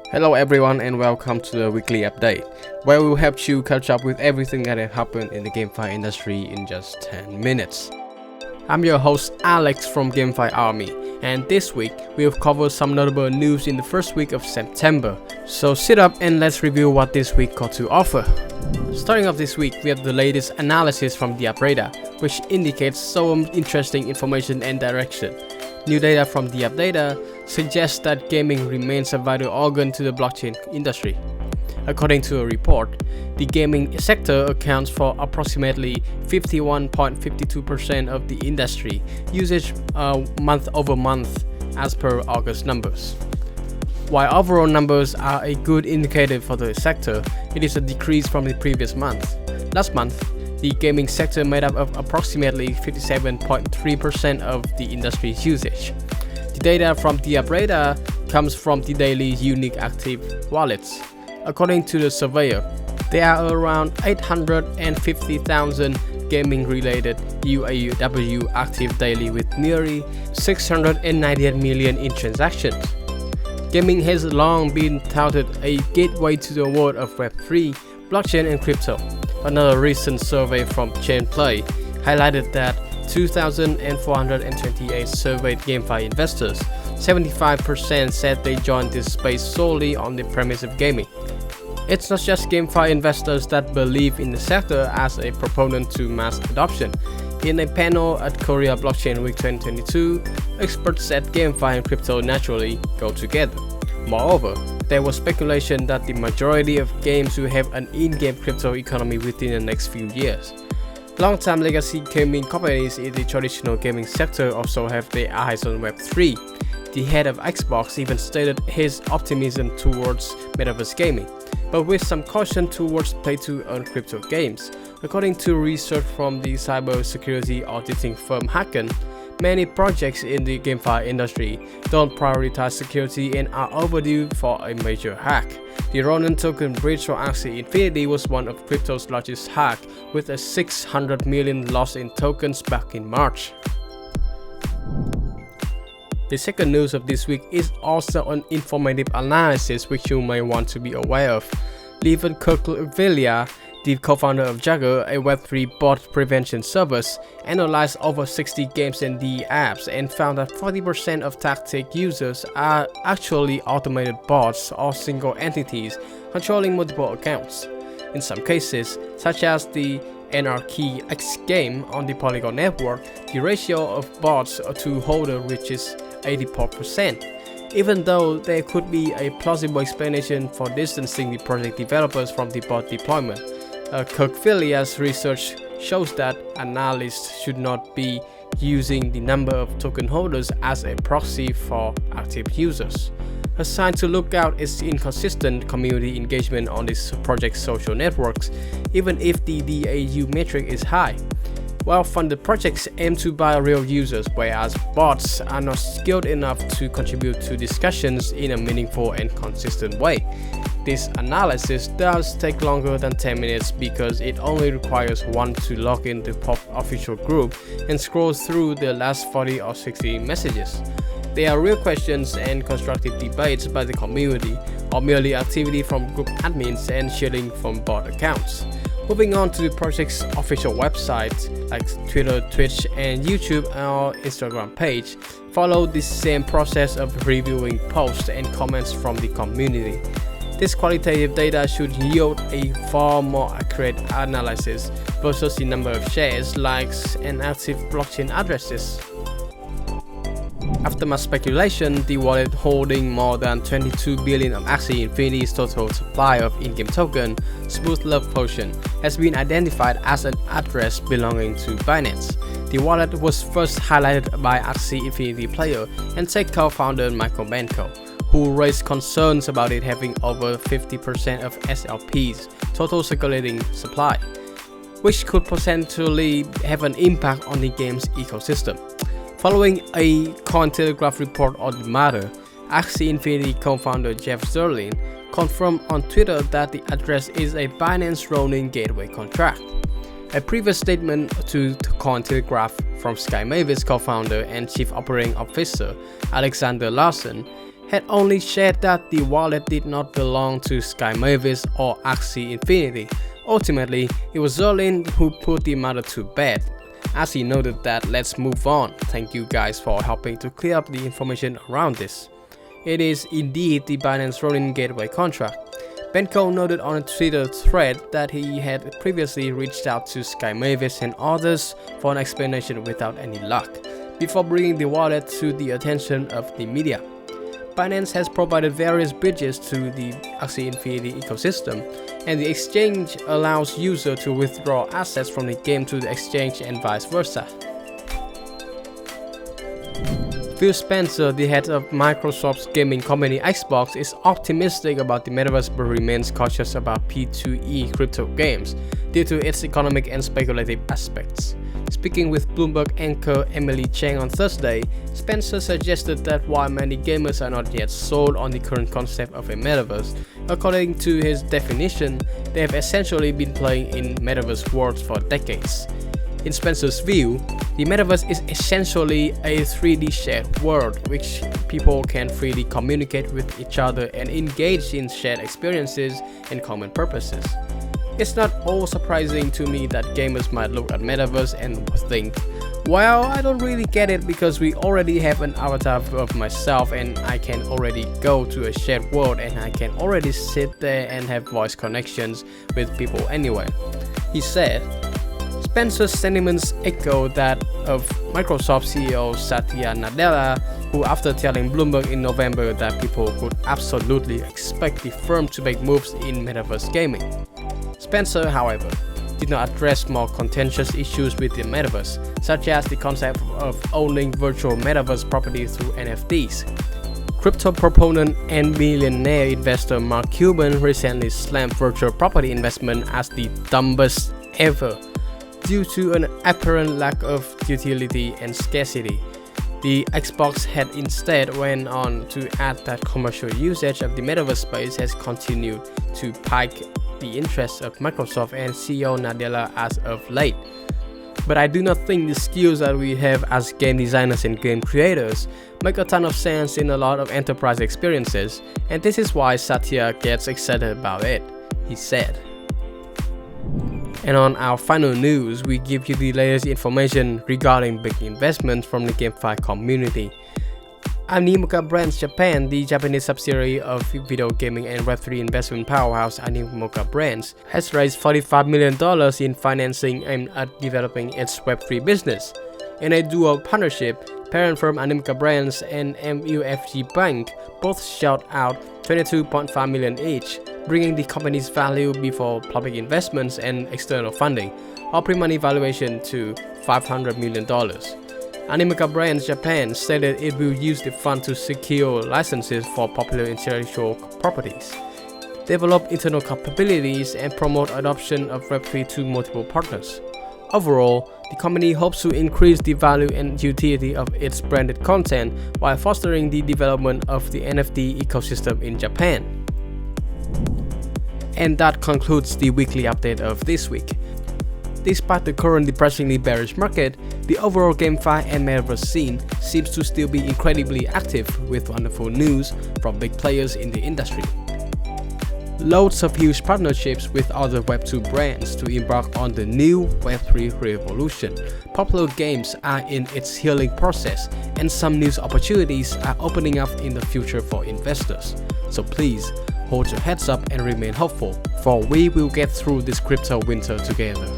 Hello everyone and welcome to the weekly update, where we will help you catch up with everything that has happened in the GameFi industry in just 10 minutes. I'm your host Alex from GameFi Army, and this week we will cover some notable news in the first week of September. So sit up and let's review what this week got to offer. Starting off this week, we have the latest analysis from the Radar, which indicates some interesting information and direction. New data from the Data suggests that gaming remains a vital organ to the blockchain industry. According to a report, the gaming sector accounts for approximately 51.52% of the industry usage month over month as per August numbers. While overall numbers are a good indicator for the sector, it is a decrease from the previous month. Last month, the gaming sector made up of approximately 57.3% of the industry's usage. The data from the Radar comes from the daily unique active wallets. According to the surveyor, there are around 850,000 gaming-related UAW active daily with nearly 698 million in transactions. Gaming has long been touted a gateway to the world of Web3, blockchain and crypto. Another recent survey from ChainPlay highlighted that 2,428 surveyed GameFi investors, 75% said they joined this space solely on the premise of gaming. It's not just GameFi investors that believe in the sector as a proponent to mass adoption. In a panel at Korea Blockchain Week 2022, experts said GameFi and crypto naturally go together. Moreover, there was speculation that the majority of games will have an in-game crypto economy within the next few years. Long-time legacy gaming companies in the traditional gaming sector also have their eyes on Web3. The head of Xbox even stated his optimism towards Metaverse gaming, but with some caution towards play-to-earn crypto games. According to research from the cybersecurity auditing firm Hacken, many projects in the GameFi industry don't prioritize security and are overdue for a major hack. The Ronin token breach for Axie Infinity was one of crypto's largest hack, with a 600 million loss in tokens back in March. The second news of this week is also an informative analysis which you may want to be aware of. Levan Kirkvillia, the co-founder of Jugger, a Web3 bot prevention service, analyzed over 60 games and DE apps and found that 40% of tactic users are actually automated bots or single entities controlling multiple accounts. In some cases, such as the Anarchy X game on the Polygon network, the ratio of bots to holder reaches 84%. Even though there could be a plausible explanation for distancing the project developers from the bot deployment, Kirkvillia's research shows that Analyst should not be using the number of token holders as a proxy for active users. A sign to look out is inconsistent community engagement on this project's social networks, even if the DAU metric is high. Well-funded projects aim to buy real users, whereas bots are not skilled enough to contribute to discussions in a meaningful and consistent way. This analysis does take longer than 10 minutes because it only requires one to log in the POP official group and scroll through the last 40 or 60 messages. There are real questions and constructive debates by the community, or merely activity from group admins and sharing from bot accounts. Moving on to the project's official website, like Twitter, Twitch, and YouTube or Instagram page, follow the same process of reviewing posts and comments from the community. This qualitative data should yield a far more accurate analysis versus the number of shares, likes, and active blockchain addresses. After much speculation, the wallet holding more than 22 billion of Axie Infinity's total supply of in-game token, Smooth Love Potion, has been identified as an address belonging to Binance. The wallet was first highlighted by Axie Infinity player and tech co-founder Michael Benko, who raised concerns about it having over 50% of SLP's total circulating supply, which could potentially have an impact on the game's ecosystem. Following a Cointelegraph report on the matter, Axie Infinity co-founder Jeff Sterling confirmed on Twitter that the address is a Binance Ronin gateway contract. A previous statement to Cointelegraph from Sky Mavis co-founder and chief operating officer Alexander Larsen had only shared that the wallet did not belong to Metaverse or Axie Infinity. Ultimately, it was Zerlin who put the matter to bed. As he noted that, let's move on. Thank you guys for helping to clear up the information around this. It is indeed the Binance Rolling Gateway contract. Benko noted on a Twitter thread that he had previously reached out to Metaverse and others for an explanation without any luck, before bringing the wallet to the attention of the media. Binance has provided various bridges to the Axie Infinity ecosystem, and the exchange allows users to withdraw assets from the game to the exchange and vice versa. Phil Spencer, the head of Microsoft's gaming company Xbox, is optimistic about the Metaverse but remains cautious about P2E crypto games due to its economic and speculative aspects. Speaking with Bloomberg anchor Emily Chang on Thursday, Spencer suggested that while many gamers are not yet sold on the current concept of a Metaverse, according to his definition, they have essentially been playing in Metaverse worlds for decades. In Spencer's view, the Metaverse is essentially a 3D shared world which people can freely communicate with each other and engage in shared experiences and common purposes. It's not all surprising to me that gamers might look at Metaverse and think, well, I don't really get it because we already have an avatar of myself and I can already go to a shared world and I can already sit there and have voice connections with people anyway. He said. Spencer's sentiments echo that of Microsoft CEO Satya Nadella, who after telling Bloomberg in November that people could absolutely expect the firm to make moves in Metaverse gaming. Spencer, however, did not address more contentious issues with the Metaverse, such as the concept of owning virtual Metaverse property through NFTs. Crypto proponent and millionaire investor Mark Cuban recently slammed virtual property investment as the dumbest ever, due to an apparent lack of utility and scarcity. The Xbox head instead went on to add that commercial usage of the Metaverse space has continued to pique the interest of Microsoft and CEO Nadella as of late. But I do not think the skills that we have as game designers and game creators make a ton of sense in a lot of enterprise experiences, and this is why Satya gets excited about it, he said. And on our final news, we give you the latest information regarding big investments from the GameFi community. Animoca Japan, the Japanese subsidiary of video gaming and Web3 investment powerhouse Animoca Brands, has raised $45 million in financing aimed at developing its Web3 business. In a dual partnership, parent firm Animoca Brands and MUFG Bank both shelled out $22.5 million each, bringing the company's value before public investments and external funding, or pre-money valuation to $500 million. Animoca Brands Japan stated it will use the fund to secure licenses for popular intellectual properties, develop internal capabilities, and promote adoption of Web3 to multiple partners. Overall, the company hopes to increase the value and utility of its branded content while fostering the development of the NFT ecosystem in Japan. And that concludes the weekly update of this week. Despite the current depressingly bearish market, the overall GameFi and Metaverse scene seems to still be incredibly active with wonderful news from big players in the industry. Loads of huge partnerships with other Web2 brands to embark on the new Web3 revolution. Popular games are in its healing process, and some new opportunities are opening up in the future for investors. So please, hold your heads up and remain hopeful, for we will get through this crypto winter together.